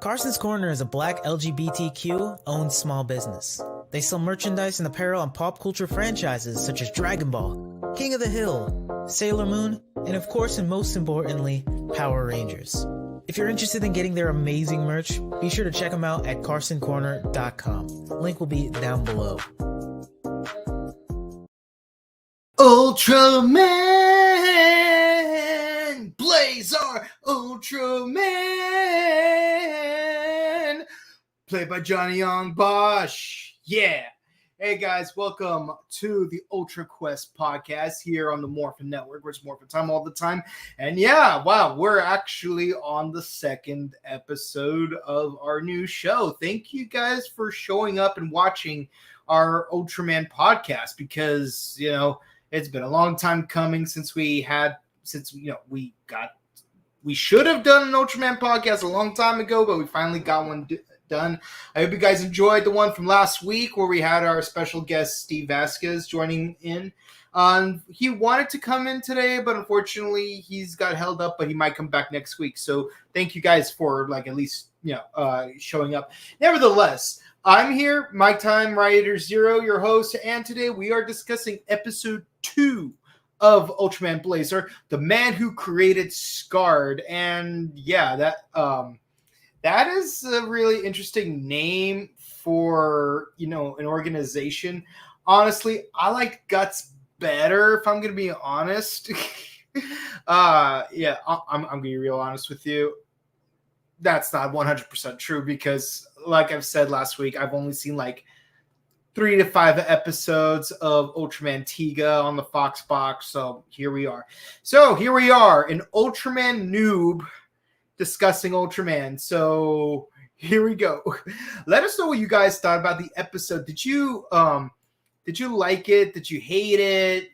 Carson's Corner is a black LGBTQ-owned small business. They sell merchandise and apparel on pop culture franchises such as Dragon Ball, King of the Hill, Sailor Moon, and of course and most importantly, Power Rangers. If you're interested in getting their amazing merch, be sure to check them out at carsoncorner.com. Link will be down below. Ultraman Blazar, Ultraman, played by Johnny Young Bosch. Yeah. Hey guys, welcome to the UltraQuest podcast here on the Morphin Network, where it's Morphin time all the time. And yeah, wow, we're actually on the second episode of our new show. Thank you guys for showing up and watching our Ultraman podcast because, you know, it's been a long time coming since we should have done an Ultraman podcast a long time ago, but we finally got one done. I hope you guys enjoyed the one from last week where we had our special guest Steve Vasquez joining in. He wanted to come in today, but unfortunately he's got held up, but he might come back next week. So thank you guys for at least showing up. Nevertheless, I'm here, Mike Time Rider Zero, your host, and today we are discussing episode 2 of Ultraman Blazar, the man who created SKaRD. And yeah, that is a really interesting name for, an organization. Honestly, I like Guts better, if I'm going to be honest. I'm going to be real honest with you. That's not 100% true because, like I've said last week, I've only seen 3 to 5 episodes of Ultraman Tiga on the Fox box. So here we are. An Ultraman noob discussing Ultraman. So here we go. Let us know what you guys thought about the episode. Did you like it? Did you hate it?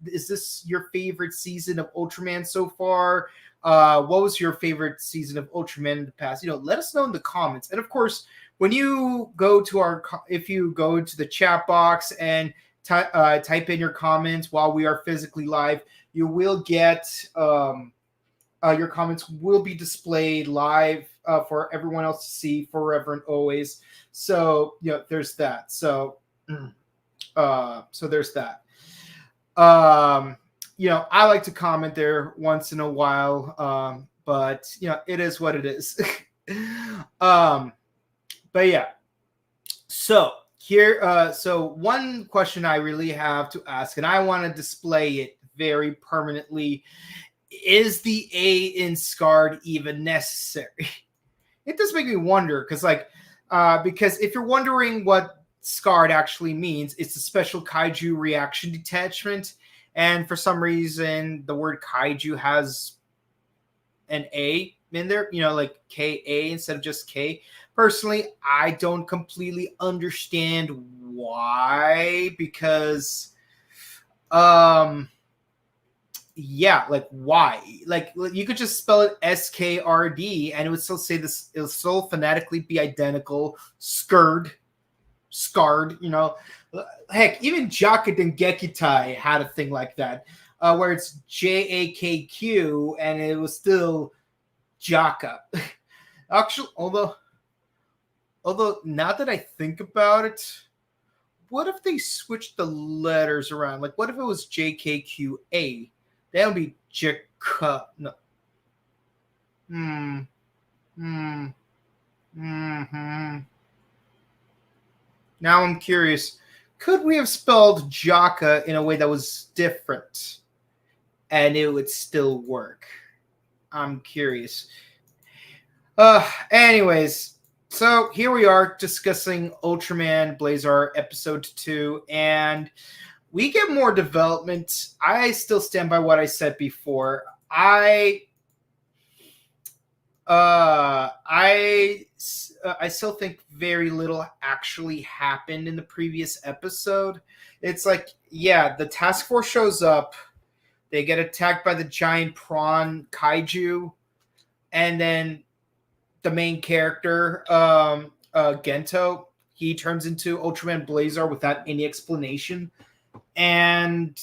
Is this your favorite season of Ultraman so far? What was your favorite season of Ultraman in the past? Let us know in the comments. And of course, when you go to if you go to the chat box and type in your comments while we are physically live, you will get your comments will be displayed live for everyone else to see forever and always. So there's that. So there's that. I like to comment there once in a while, but it is what it is. But yeah, so here, so one question I really have to ask, and I want to display it very permanently: is the A in SKaRD even necessary? It does make me wonder, because if you're wondering what SKaRD actually means, it's a special kaiju reaction detachment. And for some reason, the word kaiju has an A in there, like K-A instead of just K. Personally, I don't completely understand why, because, why? You could just spell it SKaRD and it would still say this, it'll still phonetically be identical. SKaRD. Heck, even Jaka Dengekitai had a thing like that, where it's JAKQ and it was still Jaka. Actually, although now that I think about it, what if they switched the letters around? What if it was JKQA? That would be Jaka. No. Now I'm curious. Could we have spelled Jaka in a way that was different and it would still work? I'm curious. Anyways, so here we are discussing Ultraman Blazar episode 2, and we get more development. I still stand by what I said before. I still think very little actually happened in the previous episode. It's the task force shows up, they get attacked by the giant prawn kaiju, and then the main character, Gento, he turns into Ultraman Blazar without any explanation. And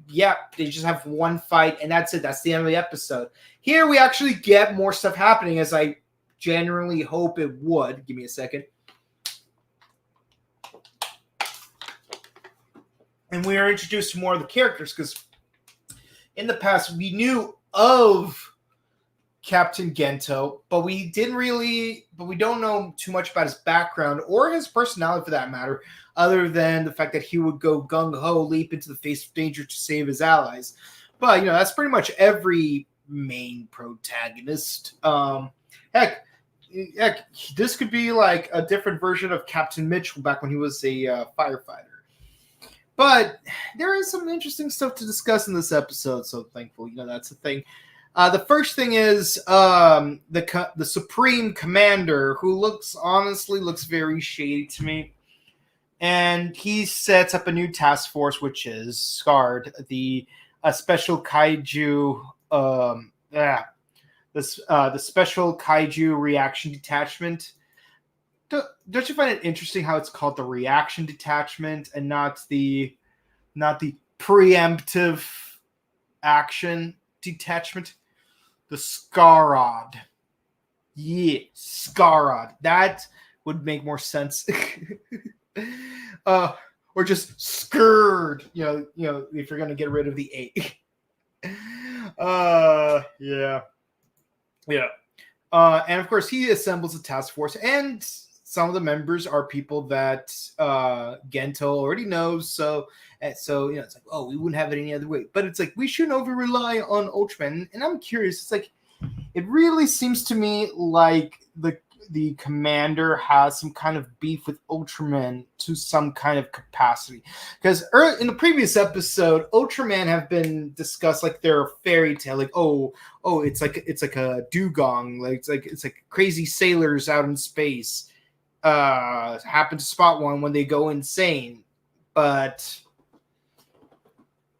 yeah, they just have one fight, and that's it. That's the end of the episode. Here we actually get more stuff happening, as I genuinely hope it would. Give me a second. And we are introduced to more of the characters, because in the past we knew of Captain Gento, but we don't know too much about his background or his personality for that matter, other than the fact that he would go gung-ho, leap into the face of danger to save his allies. But, that's pretty much every main protagonist. Heck, this could be like a different version of Captain Mitchell back when he was a firefighter. But there is some interesting stuff to discuss in this episode, so thankful, that's the thing. The first thing is the Supreme Commander, who looks very shady to me. And he sets up a new task force, which is SKaRD, the special kaiju, the special kaiju reaction detachment. Don't you find it interesting how it's called the reaction detachment and not the preemptive action detachment? The SKaRD. Yeah, SKaRD. That would make more sense. Or just SKaRD. If you're gonna get rid of the A. Yeah. And of course, he assembles a task force, and some of the members are people that Gento already knows. So it's like, oh, we wouldn't have it any other way. But it's like, we shouldn't over rely on Ultraman. And I'm curious. It's like, it really seems to me like the commander has some kind of beef with Ultraman to some kind of capacity. Because in the previous episode, Ultraman have been discussed like they're a fairy tale. Like, oh, it's like a dugong. Like it's like crazy sailors out in space happen to spot one when they go insane. But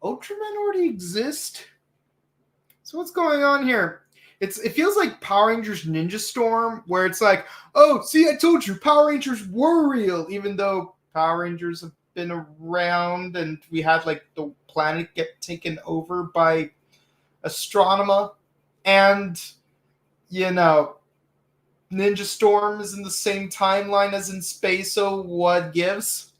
Ultraman already exist. So what's going on here? It feels like Power Rangers Ninja Storm, where it's like, oh, see, I told you, Power Rangers were real, even though Power Rangers have been around and we had like the planet get taken over by Astronema, and Ninja Storm is in the same timeline as in space, so what gives?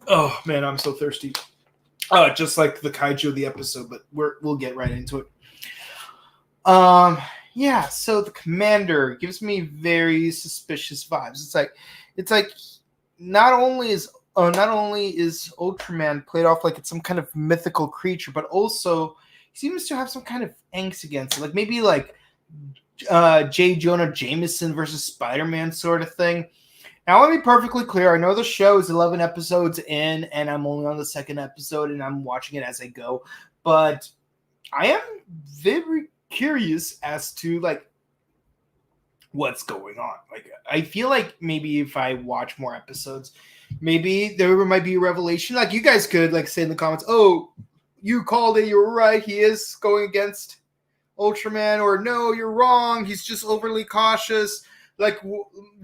Oh man, I'm so thirsty. Just like the kaiju of the episode, but we'll get right into it. Yeah, so the commander gives me very suspicious vibes. It's like not only is Ultraman played off like it's some kind of mythical creature, but also he seems to have some kind of angst against it. Like maybe like J. Jonah Jameson versus Spider-Man sort of thing. Now, let me be perfectly clear. I know the show is 11 episodes in, and I'm only on the second episode, and I'm watching it as I go. But I am very curious as to, like, what's going on. Like, I feel like maybe if I watch more episodes, maybe there might be a revelation. Like, you guys could, like, say in the comments, oh, you called it, you were right, he is going against Ultraman, or no, you're wrong, he's just overly cautious. Like,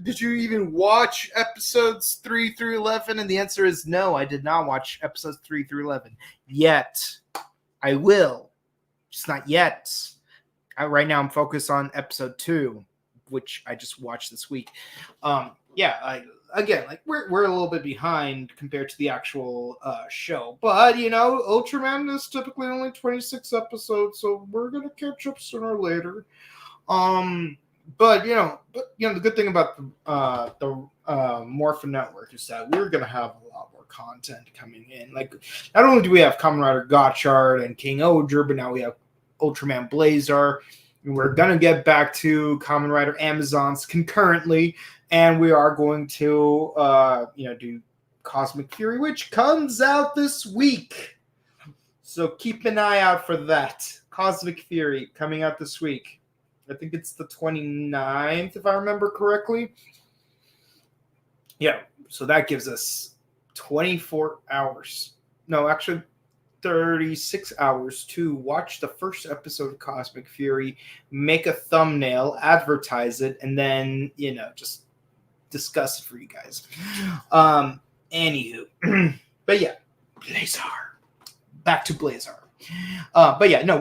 did you even watch episodes 3 through 11? And the answer is no, I did not watch episodes 3 through 11. Yet. I will. Just not yet. Right now I'm focused on episode 2, which I just watched this week. Again, like we're a little bit behind compared to the actual show. But, Ultraman is typically only 26 episodes, so we're going to catch up sooner or later. But the good thing about the Morphin Network is that we're gonna have a lot more content coming in. Like, not only do we have Kamen Rider Gotchard and King Odra, but now we have Ultraman Blazar, and we're gonna get back to Kamen Rider Amazons concurrently, and we are going to do Cosmic Fury, which comes out this week. So keep an eye out for that. Cosmic Fury coming out this week. I think it's the 29th, if I remember correctly. Yeah, so that gives us 24 hours. No, actually 36 hours to watch the first episode of Cosmic Fury, make a thumbnail, advertise it, and then, just discuss it for you guys. Anywho. But yeah, Blazar. Back to Blazar.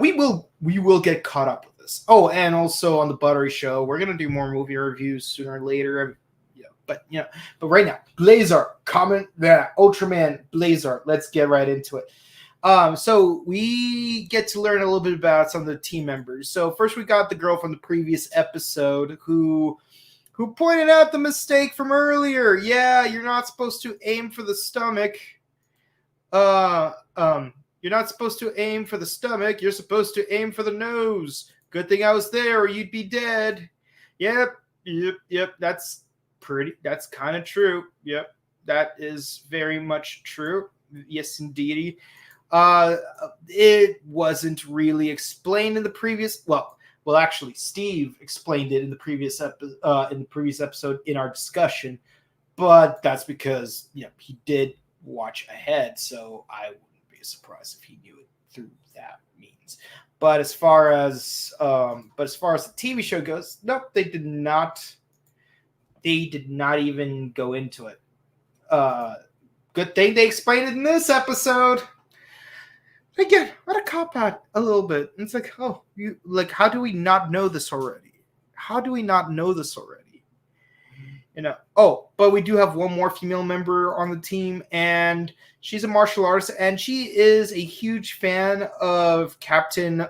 We will we will get caught up with this. Oh, and also on the Buttery Show, we're gonna do more movie reviews sooner or later. But right now, Blazar, Ultraman Blazar. Let's get right into it. So we get to learn a little bit about some of the team members. So first we got the girl from the previous episode who pointed out the mistake from earlier. Yeah, you're not supposed to aim for the stomach. You're not supposed to aim for the stomach. You're supposed to aim for the nose. Good thing I was there or you'd be dead. Yep. That's kind of true. Yep. That is very much true. Yes, indeedy. It wasn't really explained in the previous. Well, actually, Steve explained it in the previous episode in our discussion, but that's because he did watch ahead, so I wouldn't be surprised if he knew it through that means. But as far as the TV show goes, nope, they did not. They did not even go into it. Good thing they explained it in this episode. Again, what a cop out a little bit. It's like, oh, how do we not know this already? Oh, but we do have one more female member on the team, and she's a martial artist, and she is a huge fan of Captain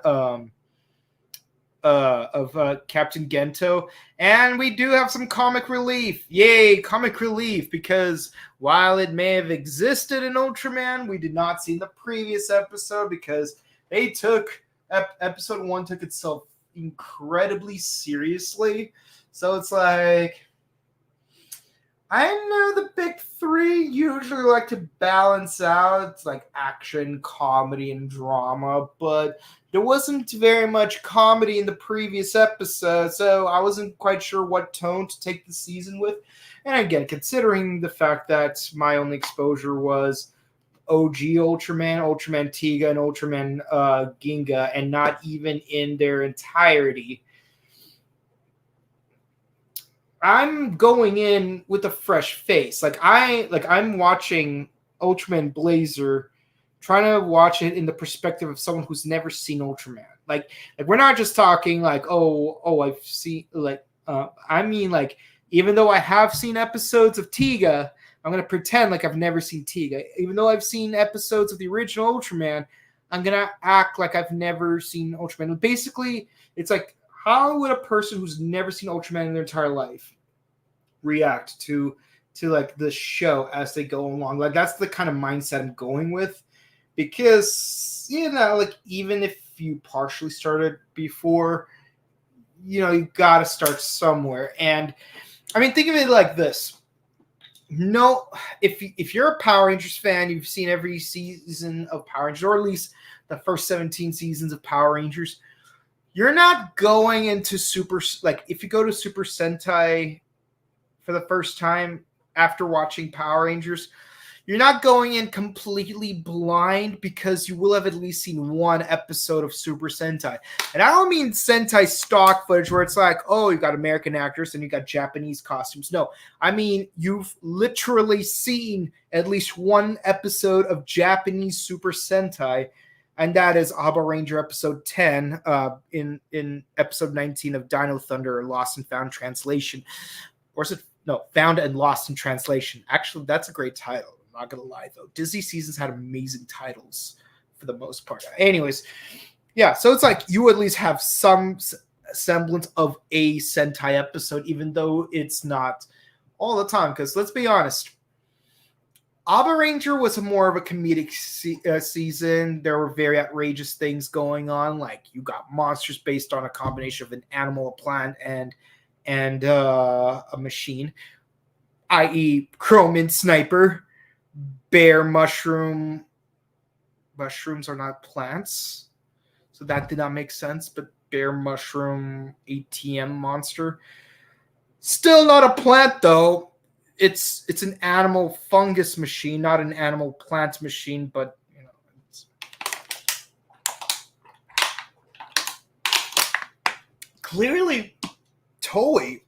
Gento, and we do have some comic relief. Yay, comic relief, because while it may have existed in Ultraman, we did not see in the previous episode because they took episode 1 took itself incredibly seriously. So it's like, I know the big three usually like to balance out. It's like action, comedy, and drama, but there wasn't very much comedy in the previous episode, so I wasn't quite sure what tone to take the season with. And again, considering the fact that my only exposure was OG Ultraman, Ultraman Tiga, and Ultraman Ginga, and not even in their entirety, I'm going in with a fresh face. I'm watching Ultraman Blazar, trying to watch it in the perspective of someone who's never seen Ultraman. Like we're not just talking like, I've seen I mean, like, even though I have seen episodes of Tiga, I'm gonna pretend like I've never seen Tiga. Even though I've seen episodes of the original Ultraman, I'm gonna act like I've never seen Ultraman. Basically, it's like, how would a person who's never seen Ultraman in their entire life react to like the show as they go along? Like, that's the kind of mindset I'm going with, because like, even if you partially started before, you gotta start somewhere. And I mean, think of it like this. No, if you're a Power Rangers fan, you've seen every season of Power Rangers, or at least the first 17 seasons of Power Rangers. You're not going into if you go to Super Sentai for the first time after watching Power Rangers, you're not going in completely blind, because you will have at least seen one episode of Super Sentai. And I don't mean Sentai stock footage where it's like, oh, you got American actors and you got Japanese costumes. No, I mean, you've literally seen at least one episode of Japanese Super Sentai, and that is Aba Ranger episode 10 in episode 19 of Dino Thunder, Lost and Found Translation. Or is it? No, Found and Lost in Translation. Actually, that's a great title. I'm not going to lie, though. Disney seasons had amazing titles for the most part. Anyways, yeah, so it's like you at least have some semblance of a Sentai episode, even though it's not all the time. Because let's be honest, Aba Ranger was more of a comedic season. There were very outrageous things going on. Like, you got monsters based on a combination of an animal, a plant, and a machine, i.e. Chromid Sniper, Bear Mushroom. Mushrooms are not plants, so that did not make sense. But Bear Mushroom ATM monster, still not a plant though. It's an animal fungus machine, not an animal plant machine. But clearly Toei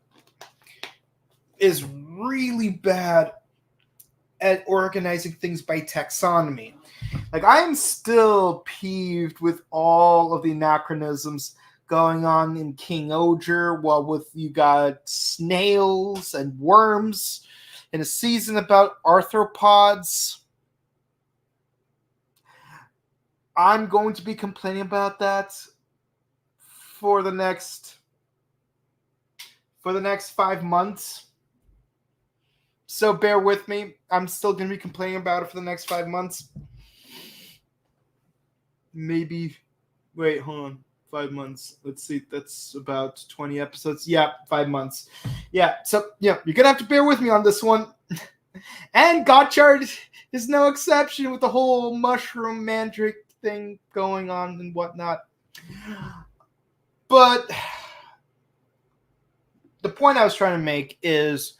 is really bad at organizing things by taxonomy. Like, I am still peeved with all of the anachronisms going on in King Oger, while with you got snails and worms in a season about arthropods. I'm going to be complaining about that for the next 5 months. So bear with me. I'm still going to be complaining about it for the next 5 months. Maybe. Wait, hold on. 5 months. Let's see. That's about 20 episodes. Yeah, 5 months. Yeah, so yeah, you're going to have to bear with me on this one. And Gotchard is no exception with the whole mushroom mandrake thing going on and whatnot. But the point I was trying to make is,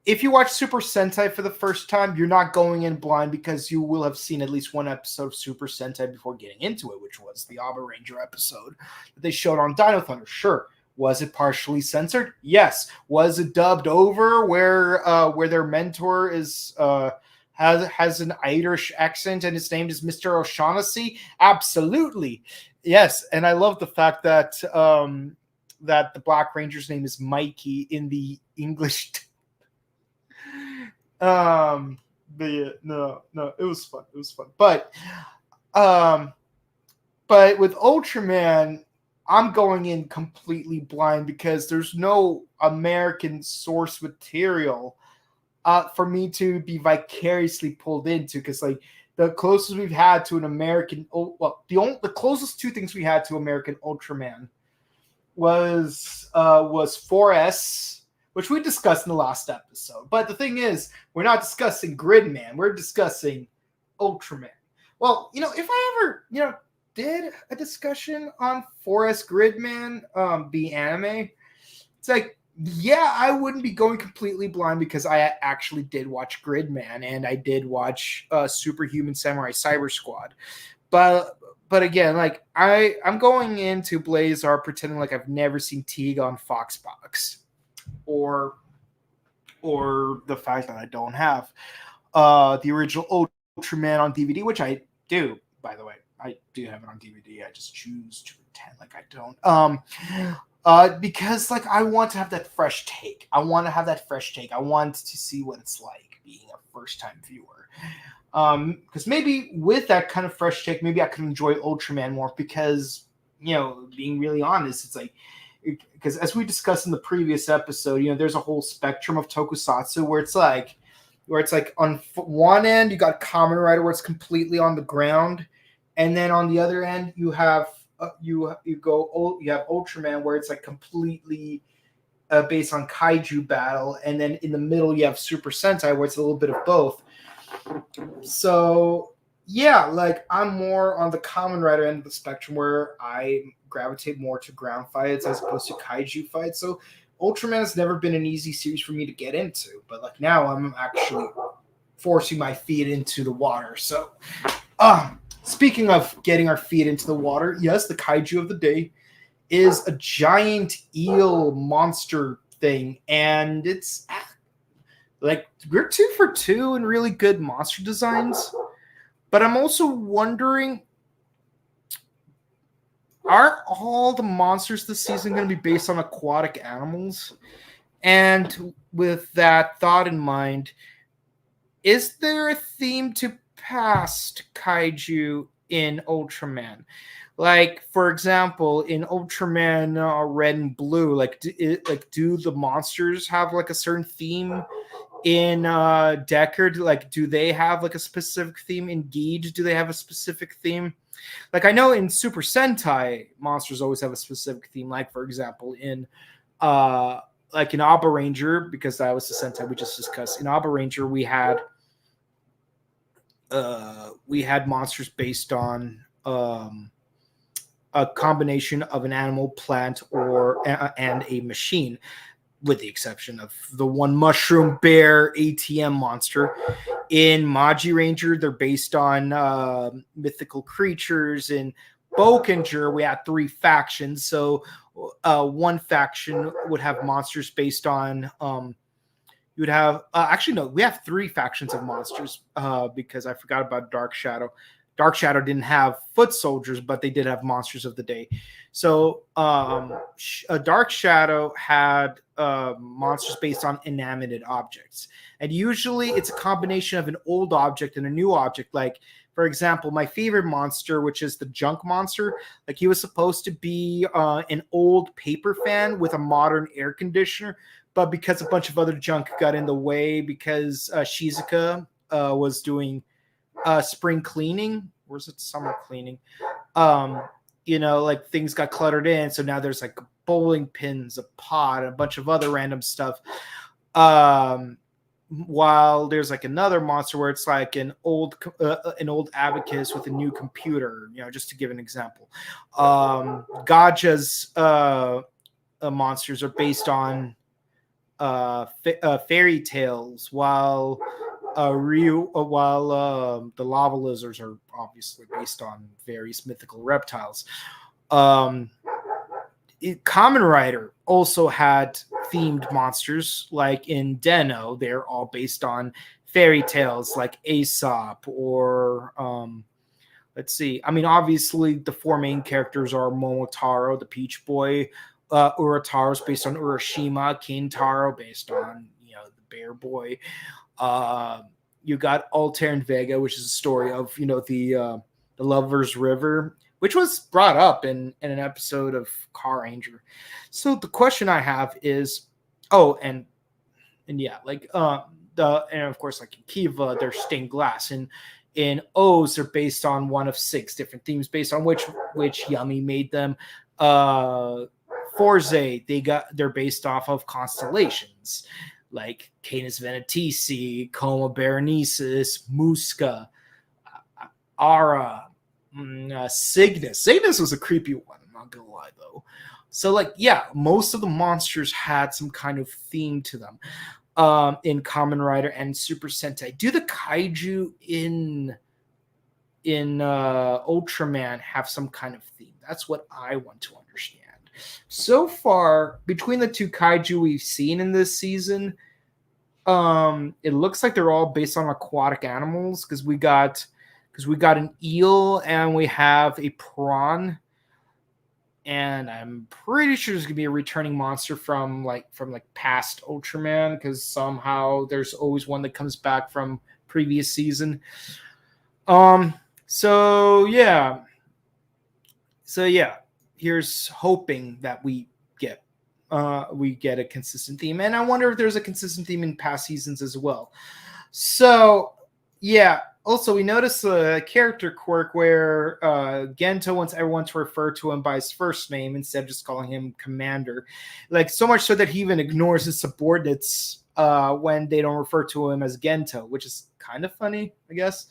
if you watch Super Sentai for the first time, you're not going in blind, because you will have seen at least one episode of Super Sentai before getting into it, which was the Power Ranger episode that they showed on Dino Thunder. Sure. Was it partially censored? Yes. Was it dubbed over where their mentor is has an Irish accent and his name is Mr. O'Shaughnessy? Absolutely. Yes. And I love the fact that that the Black Ranger's name is Mikey in the English. But yeah, no, it was fun. But with Ultraman, I'm going in completely blind, because there's no American source material for me to be vicariously pulled into. Because like, the closest we've had to an American, the closest two things we had to American Ultraman was 4S, which we discussed in the last episode. But the thing is, we're not discussing Gridman. We're discussing Ultraman. Well, if I ever, did a discussion on 4S Gridman, the anime, it's like, yeah, I wouldn't be going completely blind, because I actually did watch Gridman, and I did watch Superhuman Samurai Cyber Squad. But again, like, I'm going into Blazar pretending like I've never seen Tiga on Foxbox, or the fact that I don't have the original Ultraman on DVD, which I do, by the way. I do have it on DVD. I just choose to pretend like I don't. Because like, I want to have that fresh take. I want to see what it's like being a first-time viewer. Because maybe with that kind of fresh take, maybe I can enjoy Ultraman more, because, being really honest, it's like, because as we discussed in the previous episode, there's a whole spectrum of tokusatsu where it's like on one end you got Kamen Rider, where it's completely on the ground, and then on the other end you have you have Ultraman, where it's like completely based on kaiju battle, and then in the middle you have Super Sentai, where it's a little bit of both. So yeah, like, I'm more on the Kamen Rider end of the spectrum, where I gravitate more to ground fights as opposed to kaiju fights. So Ultraman has never been an easy series for me to get into, but like, now I'm actually forcing my feet into the water. So speaking of getting our feet into the water, yes, the kaiju of the day is a giant eel monster thing, and it's like, we're 2 for 2 in really good monster designs. But I'm also wondering, are all the monsters this season going to be based on aquatic animals? And with that thought in mind, is there a theme to past kaiju in Ultraman? Like, for example, in Ultraman Red and Blue, do the monsters have like a certain theme? In Deckard, like, do they have like a specific theme? In Gage, do they have a specific theme? Like, I know in Super Sentai, monsters always have a specific theme. Like, for example, in Abba Ranger, because that was the Sentai we just discussed. In Abba Ranger, we had monsters based on a combination of an animal, plant, and a machine, with the exception of the one mushroom bear ATM monster. In Maji Ranger, they're based on mythical creatures. In Bokenger, we had 3 factions. So one faction would have monsters based on you would have actually no, we have 3 factions of monsters because I forgot about Dark Shadow. Dark Shadow didn't have foot soldiers, but they did have monsters of the day. So Dark Shadow had monsters based on inanimate objects, and usually it's a combination of an old object and a new object. Like, for example, my favorite monster, which is the Junk Monster, like he was supposed to be an old paper fan with a modern air conditioner, but because a bunch of other junk got in the way, because Shizuka was doing spring cleaning, or is it summer cleaning? Like things got cluttered in, so now there's like bowling pins, a pot, a bunch of other random stuff. While there's like another monster where it's like an old abacus with a new computer, just to give an example. Gaja's monsters are based on fairy tales, while the lava lizards are obviously based on various mythical reptiles. Kamen Rider also had themed monsters, like in Den-O. They're all based on fairy tales like Aesop or let's see. I mean, obviously the 4 main characters are Momotaro, the Peach Boy, Urataro's based on Urashima, Kintaro based on the Bear Boy. You got Altair and Vega, which is a story of the Lover's River, which was brought up in an episode of Car Ranger. So the question I have is, and of course, like in Kiva, they're stained glass, and in O's they're based on one of 6 different themes based on which Yummy made them. Forze, they're based off of constellations like Canis Venatici, Coma Berenices, Musca, Ara, Cygnus. Cygnus was a creepy one, I'm not gonna lie though. So most of the monsters had some kind of theme to them in Kamen Rider and Super Sentai. Do the kaiju in Ultraman have some kind of theme? That's what I want to understand. So far, between the 2 kaiju we've seen in this season, it looks like they're all based on aquatic animals, because we got an eel and we have a prawn, and I'm pretty sure there's gonna be a returning monster from past Ultraman, because somehow there's always one that comes back from previous season. So yeah. Here's hoping that we get a consistent theme, and I wonder if there's a consistent theme in past seasons as well. So yeah. Also, we noticed a character quirk where Gento wants everyone to refer to him by his first name instead of just calling him Commander. Like, so much so that he even ignores his subordinates when they don't refer to him as Gento, which is kind of funny, I guess.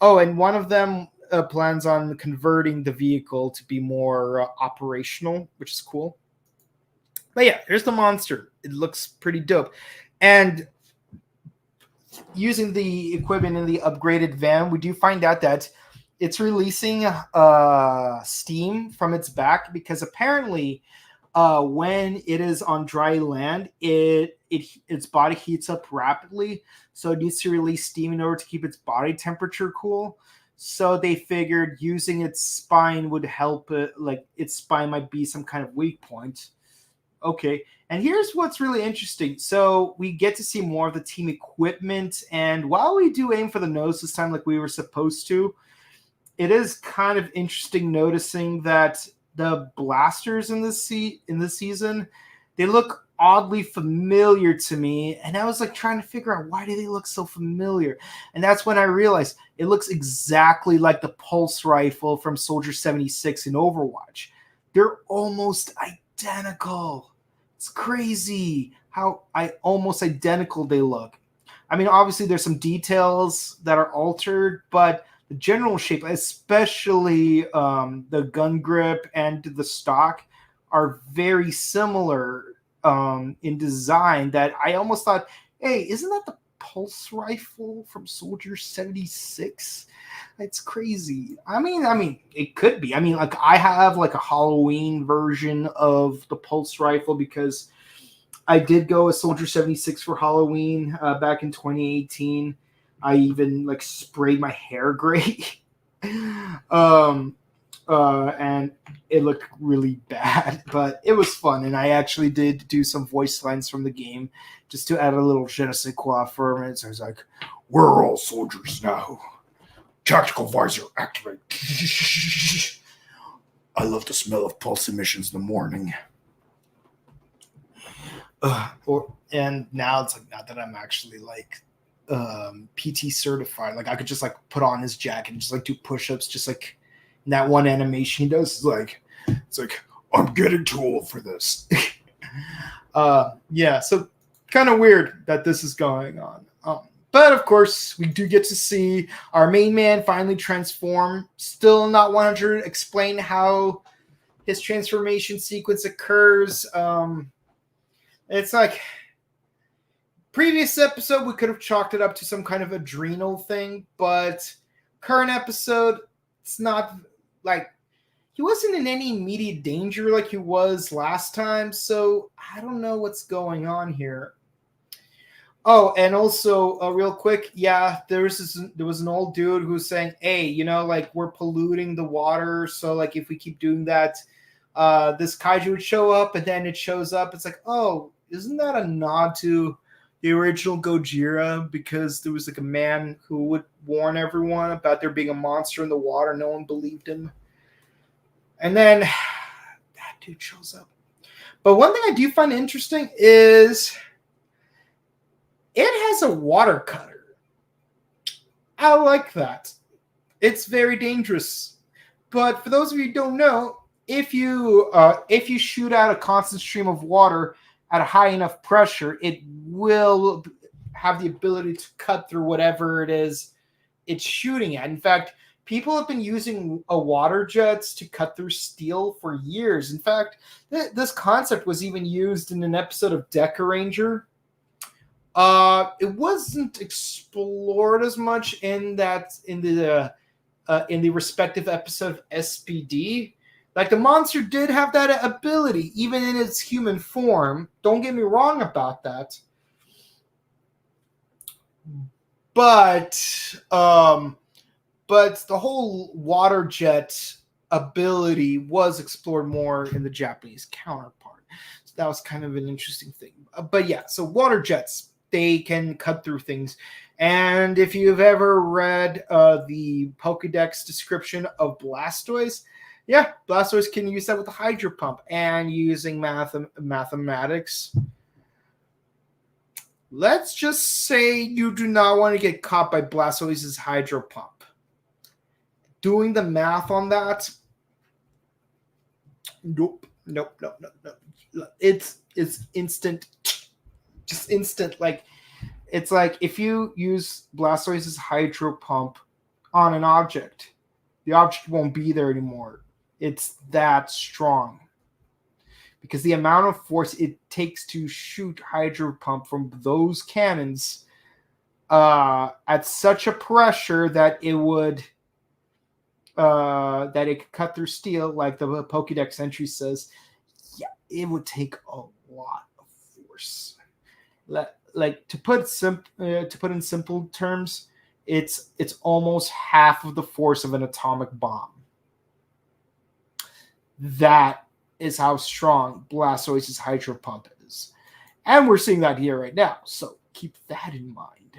Oh, and one of them plans on converting the vehicle to be more operational, which is cool. But yeah, here's the monster. It looks pretty dope. And using the equipment in the upgraded van, we do find out that it's releasing steam from its back, because apparently when it is on dry land, its body heats up rapidly, so it needs to release steam in order to keep its body temperature cool. So they figured using its spine would help it, like its spine might be some kind of weak point. Okay, and here's what's really interesting. So we get to see more of the team equipment, and while we do aim for the nose this time like we were supposed to, it is kind of interesting noticing that the blasters in this season, they look oddly familiar to me, and I was like trying to figure out, why do they look so familiar? And that's when I realized it looks exactly like the pulse rifle from Soldier 76 in Overwatch. They're almost identical. It's crazy how almost identical they look. I mean, obviously there's some details that are altered, but the general shape, especially the gun grip and the stock, are very similar in design, that I almost thought, hey, isn't that the pulse rifle from Soldier 76? It's crazy. I mean, it could be. I mean, like, I have like a Halloween version of the pulse rifle, because I did go as Soldier 76 for Halloween back in 2018. I even like sprayed my hair gray. And it looked really bad, but it was fun. And I actually did do some voice lines from the game just to add a little je ne sais quoi for it. So I was like, we're all soldiers now. Tactical visor activate. I love the smell of pulse emissions in the morning. And now it's like, not that I'm actually like PT certified, like I could just like put on his jacket and just like do push-ups, just like in that one animation he does. It's like I'm getting too old for this. Yeah, so kind of weird that this is going on. But of course, we do get to see our main man finally transform. Still not 100 explain how his transformation sequence occurs. It's like previous episode, we could have chalked it up to some kind of adrenal thing, but current episode, it's not like he wasn't in any immediate danger like he was last time, so I don't know what's going on here. Oh, and also, real quick, yeah, there was an old dude who was saying, hey, you know, like, we're polluting the water, so, like, if we keep doing that, this kaiju would show up, and then it shows up. It's like, oh, isn't that a nod to the original Gojira? Because there was, like, a man who would warn everyone about there being a monster in the water. No one believed him. And then that dude shows up. But one thing I do find interesting is it has a water cutter. I like that. It's very dangerous. But for those of you who don't know, if you shoot out a constant stream of water at a high enough pressure, it will have the ability to cut through whatever it is it's shooting at. In fact, people have been using water jets to cut through steel for years. In fact, this concept was even used in an episode of Deca Ranger. It wasn't explored as much in the respective episode of SPD. Like, the monster did have that ability, even in its human form. Don't get me wrong about that. But the whole water jet ability was explored more in the Japanese counterpart. So that was kind of an interesting thing. But yeah, so water jets, they can cut through things. And if you've ever read the Pokédex description of Blastoise, yeah, Blastoise can use that with the Hydro Pump. And using mathematics, let's just say you do not want to get caught by Blastoise's Hydro Pump. Doing the math on that, nope. It's instant. Just instant. Like, it's like if you use Blastoise's Hydro Pump on an object, the object won't be there anymore. It's that strong. Because the amount of force it takes to shoot Hydro Pump from those cannons at such a pressure that it would that it could cut through steel, like the Pokédex entry says, yeah, it would take a lot of force. Like, to put in simple terms, it's almost half of the force of an atomic bomb. That is how strong Blastoise's Hydro Pump is. And we're seeing that here right now, so keep that in mind.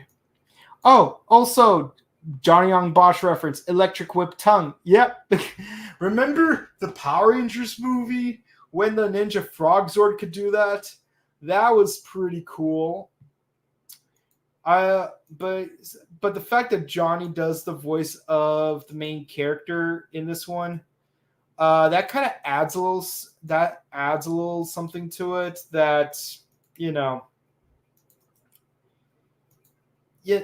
Oh, also, Johnny Young Bosch reference, Electric Whip Tongue. Yep. Remember the Power Rangers movie when the Ninja Frog Zord could do that? That was pretty cool. But the fact that Johnny does the voice of the main character in this one, that kind of adds a little something to it that, you know, yeah,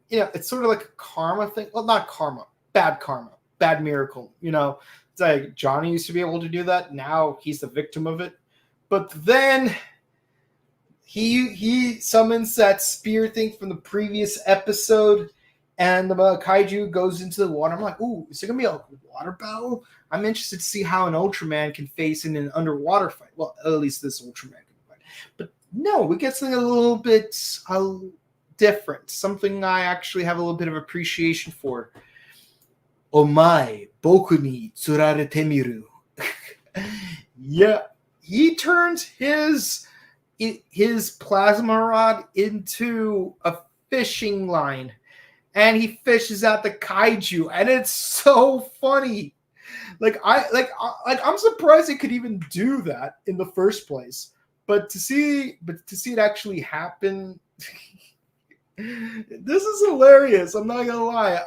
it's sort of like a karma thing. Well, not karma, bad miracle. You know, it's like Johnny used to be able to do that. Now he's the victim of it. But then he summons that spear thing from the previous episode, and the kaiju goes into the water. I'm like, ooh, is there going to be a water battle? I'm interested to see how an Ultraman can face in an underwater fight. Well, at least this Ultraman can fight. But no, we get something a little bit different. Something I actually have a little bit of appreciation for. Omae, boku ni tsurarete miru. Yeah, he turns his plasma rod into a fishing line, and he fishes out the kaiju, and it's so funny. I'm surprised it could even do that in the first place. But to see it actually happen, this is hilarious. I'm not gonna lie.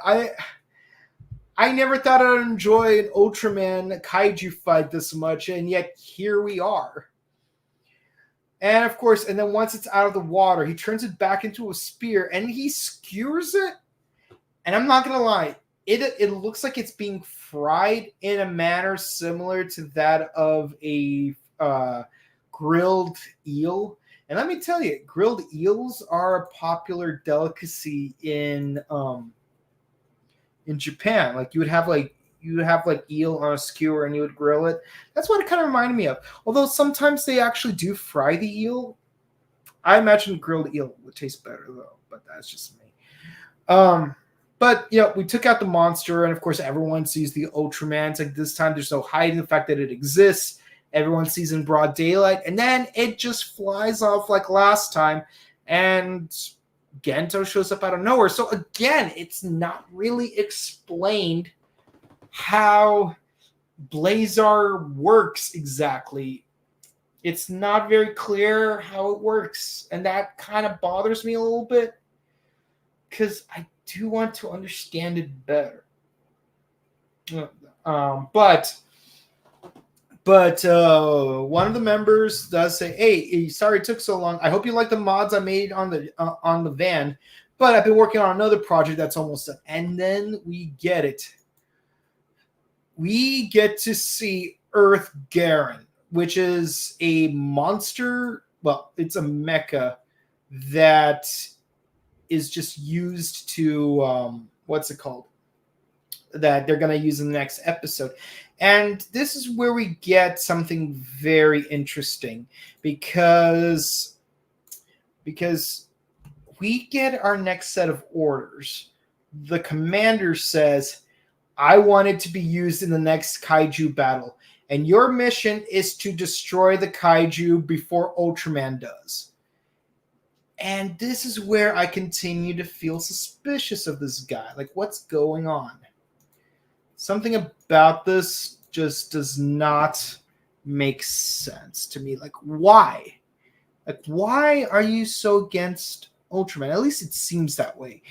I never thought I'd enjoy an Ultraman kaiju fight this much, and yet here we are. And of course, and then once it's out of the water, he turns it back into a spear, and he skewers it. And I'm not gonna lie, it looks like it's being fried in a manner similar to that of a grilled eel. And let me tell you, grilled eels are a popular delicacy in Japan. Like you would have eel on a skewer and you would grill it. That's what it kind of reminded me of. Although sometimes they actually do fry the eel. I imagine grilled eel would taste better though, but that's just me. But we took out the monster, and of course everyone sees the Ultraman. It's like this time there's no hiding the fact that it exists. Everyone sees in broad daylight, and then it just flies off like last time, and Gento shows up out of nowhere. So again, it's not really explained how Blazar works exactly. It's not very clear how it works, and that kind of bothers me a little bit because I do want to understand it better. But one of the members does say, "Hey, sorry it took so long. I hope you like the mods I made on the van, but I've been working on another project that's almost done." And then we get it. We get to see Earth Garen, which is a monster. Well, it's a mecha that is just used to what's it called? That they're going to use in the next episode. And this is where we get something very interesting because we get our next set of orders. The commander says, "I want it to be used in the next kaiju battle, and your mission is to destroy the kaiju before Ultraman does." And this is where I continue to feel suspicious of this guy. Like, what's going on? Something about this just does not make sense to me. Like, why? Like, why are you so against Ultraman? At least it seems that way.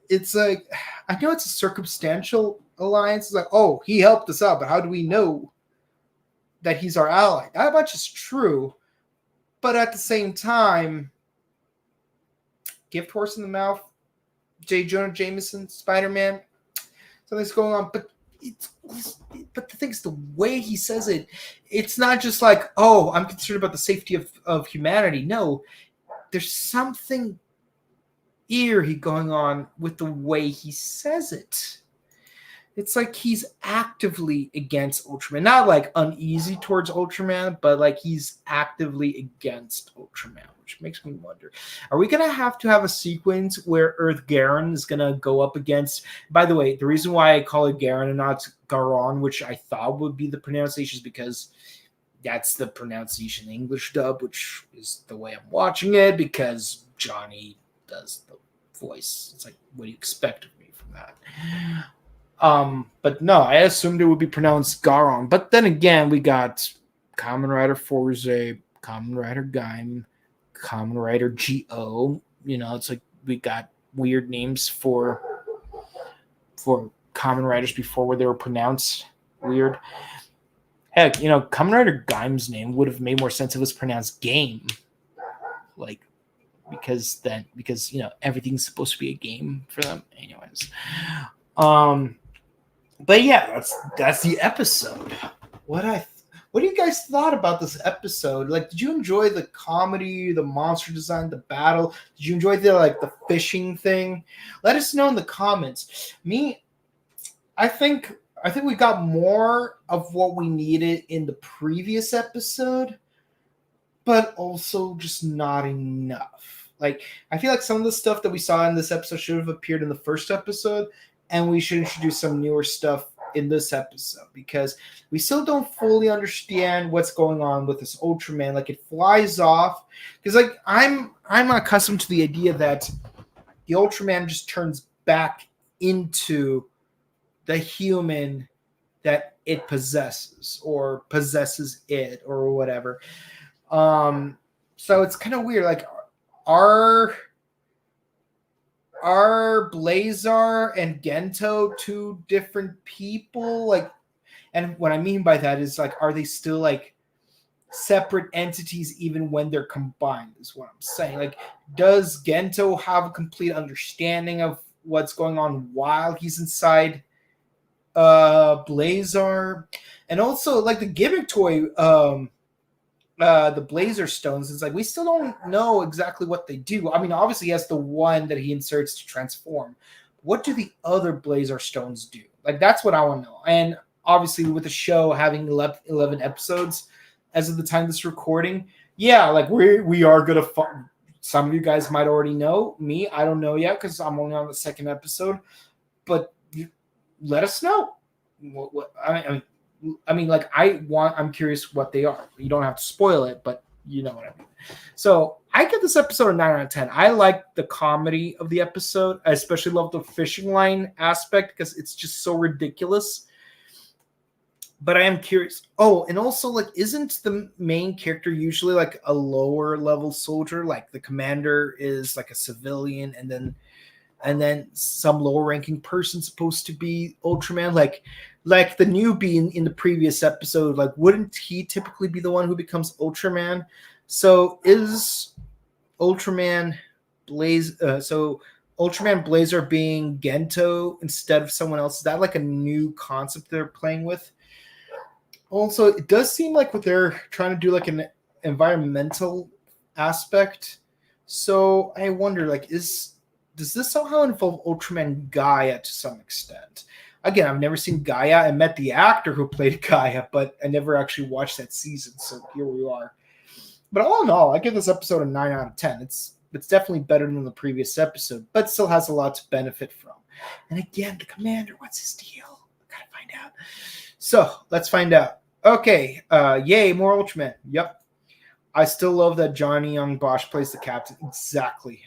It's like, I know it's a circumstantial alliance. It's like, oh, he helped us out, but how do we know that he's our ally? That much is true. But at the same time, gift horse in the mouth, J. Jonah Jameson, Spider-Man, something's going on. But the thing is, the way he says it, it's not just like, oh, I'm concerned about the safety of humanity. No, there's something eerie going on with the way he says it. It's like he's actively against Ultraman. Not like uneasy towards Ultraman, but like he's actively against Ultraman, which makes me wonder. Are we going to have a sequence where Earth Garen is going to go up against... By the way, the reason why I call it Garen and not Garon, which I thought would be the pronunciation, is because that's the pronunciation in English dub, which is the way I'm watching it, because Johnny does the voice. It's like, what do you expect of me from that? But no, I assumed it would be pronounced Garon. But then again, we got Kamen Rider Forze, Kamen Rider Gaim, Kamen Rider Go. It's like we got weird names for Kamen Riders before where they were pronounced weird. Heck, Kamen Rider Gaim's name would have made more sense if it was pronounced game. Like, because everything's supposed to be a game for them. Anyways. But yeah, that's the episode. What do you guys thought about this episode? Like, did you enjoy the comedy, the monster design, the battle? Did you enjoy the fishing thing? Let us know in the comments. Me, I think I think we got more of what we needed in the previous episode, but also just not enough. Like, I feel like some of the stuff that we saw in this episode should have appeared in the first episode, and we should introduce some newer stuff in this episode, because we still don't fully understand what's going on with this Ultraman. Like, it flies off, because like I'm accustomed to the idea that the Ultraman just turns back into the human that it possesses, or possesses it, or whatever. So it's kind of weird. Like, are Blazar and Gento two different people? Like, and what I mean by that is, like, are they still like separate entities even when they're combined, is what I'm saying. Like, does Gento have a complete understanding of what's going on while he's inside Blazar? And also, like, the gimmick toy, the Blazar stones, it's like we still don't know exactly what they do. I mean, obviously he has the one that he inserts to transform. What do the other Blazar stones do? Like, that's what I want to know. And obviously with the show having 11 episodes as of the time of this recording, yeah, like we are gonna some of you guys might already know. Me, I don't know yet because I'm only on the second episode, but let us know. I mean, like, I'm curious what they are. You don't have to spoil it, but you know what I mean. So I give this episode a 9 out of 10. I like the comedy of the episode. I especially love the fishing line aspect because it's just so ridiculous. But I am curious. Oh, and also, like, isn't the main character usually like a lower level soldier? Like, the commander is like a civilian, and then some lower ranking person supposed to be Ultraman. Like the newbie in the previous episode, like, wouldn't he typically be the one who becomes Ultraman? So is Ultraman Ultraman Blazar being Gento instead of someone else? Is that like a new concept they're playing with? Also, it does seem like what they're trying to do, like an environmental aspect. So I wonder, like, does this somehow involve Ultraman Gaia to some extent? Again, I've never seen Gaia. I met the actor who played Gaia, but I never actually watched that season. So here we are. But all in all, I give this episode a 9 out of 10. It's definitely better than the previous episode, but still has a lot to benefit from. And again, the commander, what's his deal? I gotta find out. So let's find out. Okay, yay, more Ultraman. Yep. I still love that Johnny Young Bosch plays the captain. Exactly.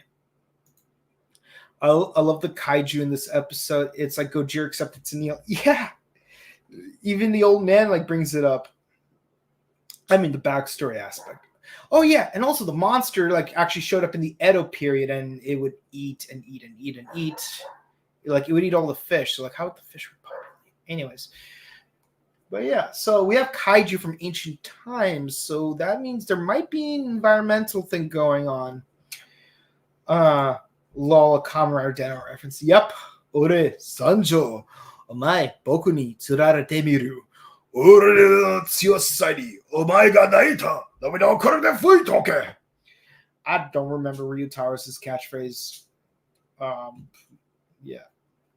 I love the kaiju in this episode. It's like Gojira, except it's in the... Yeah. Even the old man, like, brings it up. I mean, the backstory aspect. Oh, yeah. And also the monster, like, actually showed up in the Edo period, and it would eat and eat and eat and eat. Like, it would eat all the fish. So, like, how would the fish repopulate? Anyways. But yeah, so we have kaiju from ancient times, so that means there might be an environmental thing going on. Lol, a Kamen Rider Deno reference. Yep. Ore, Sanjo, omae, boku ni tsurarete miru. Ore no tsuyosai ni, omae ga naita. Nami no kore de fuitoke. I don't remember Ryutaro's catchphrase. Yeah.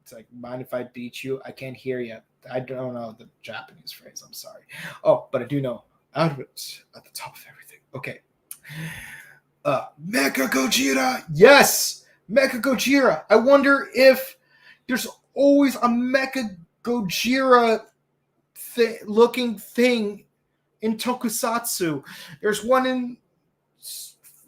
It's like, mind if I beat you? I can't hear you. I don't know the Japanese phrase. I'm sorry. Oh, but I do know out of it at the top of everything. Okay. Mecha Gojira. Yes, Mecha Gojira. I wonder if there's always a Mecha Gojira looking thing in tokusatsu. There's one in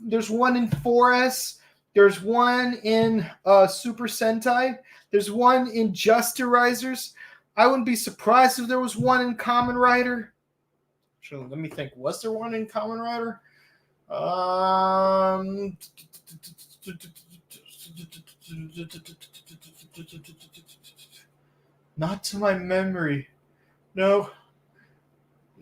4S. There's one in Super Sentai. There's one in Justerizers. I wouldn't be surprised if there was one in Kamen Rider. Actually, let me think. Was there one in Kamen Rider? Not to my memory. No.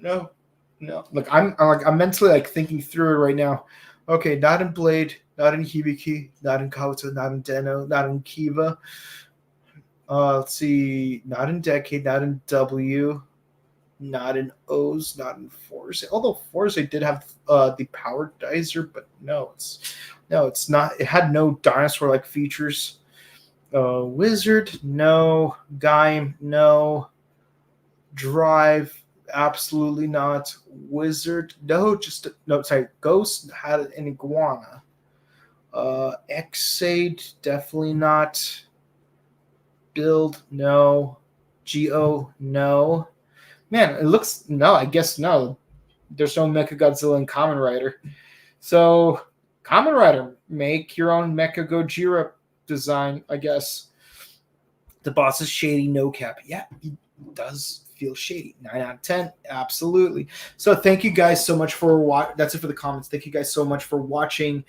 Look, I'm mentally like thinking through it right now. Okay, not in Blade, not in Hibiki, not in Kabuto, not in Deno, not in Kiva. Let's see, not in Decade, not in W, not in O's, not in Force. Although Force did have the Power Dizer, but no, it's not. It had no dinosaur-like features. Wizard, no. Gaim, no. Drive, absolutely not. Wizard, no, Ghost had an iguana. Xade, definitely not. Build, no. Geo, no. Man, it looks, no, I guess no. There's no Mechagodzilla and Kamen Rider. So, Kamen Rider, make your own Mecha Gojira design, I guess. The boss is shady, no cap. Yeah, he does feel shady. 9 out of 10, absolutely. So, thank you guys so much for watching. That's it for the comments. Thank you guys so much for watching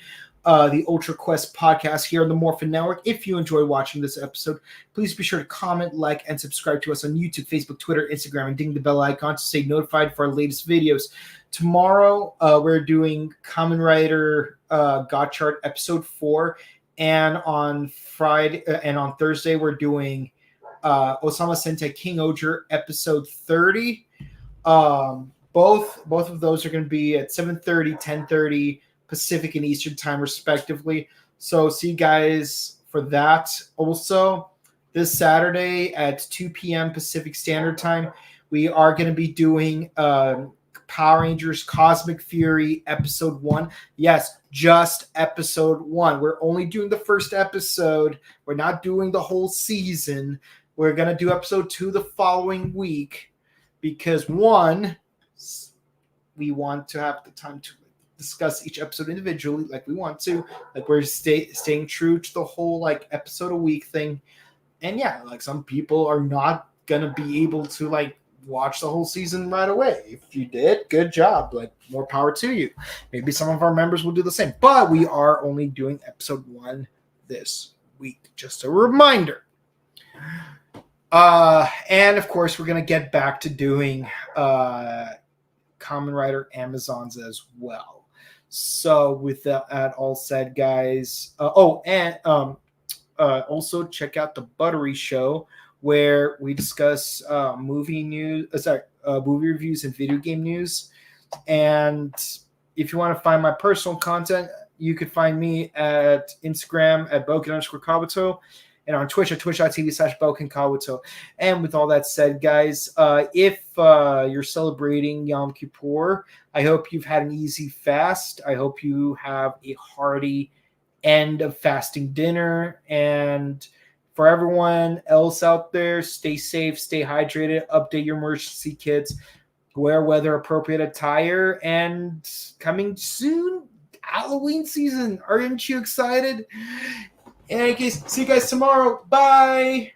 the UltraQuest podcast here on the Morphin Network. If you enjoy watching this episode, please be sure to comment, like, and subscribe to us on YouTube, Facebook, Twitter, Instagram, and ding the bell icon to stay notified for our latest videos. Tomorrow, we're doing Kamen Rider God Chart episode 4, and on Friday and on Thursday, we're doing Osama Sentai King Oger episode 30. Both of those are going to be at 7:30, 10:30 Pacific and Eastern time, respectively. So see you guys for that. Also, this Saturday at 2 p.m. Pacific Standard Time, we are going to be doing Power Rangers Cosmic Fury episode 1. Yes, just episode 1. We're only doing the first episode. We're not doing the whole season. We're going to do episode 2 the following week because, 1, we want to have the time to discuss each episode individually like we want to. Like we're staying true to the whole like episode a week thing. And yeah, like some people are not going to be able to like watch the whole season right away. If you did, good job. Like more power to you. Maybe some of our members will do the same. But we are only doing episode 1 this week. Just a reminder. And of course, we're going to get back to doing Kamen Rider Amazons as well. So with that all said, guys, also check out the Buttery Show where we discuss movie reviews and video game news. And if you want to find my personal content, you could find me at Instagram at Boken_Kabuto. And on Twitch at twitch.tv/BelkinKabuto. And with all that said, guys, if you're celebrating Yom Kippur, I hope you've had an easy fast. I hope you have a hearty end of fasting dinner. And for everyone else out there, stay safe, stay hydrated, update your emergency kits, wear weather-appropriate attire, and coming soon, Halloween season. Aren't you excited? In any case, see you guys tomorrow. Bye.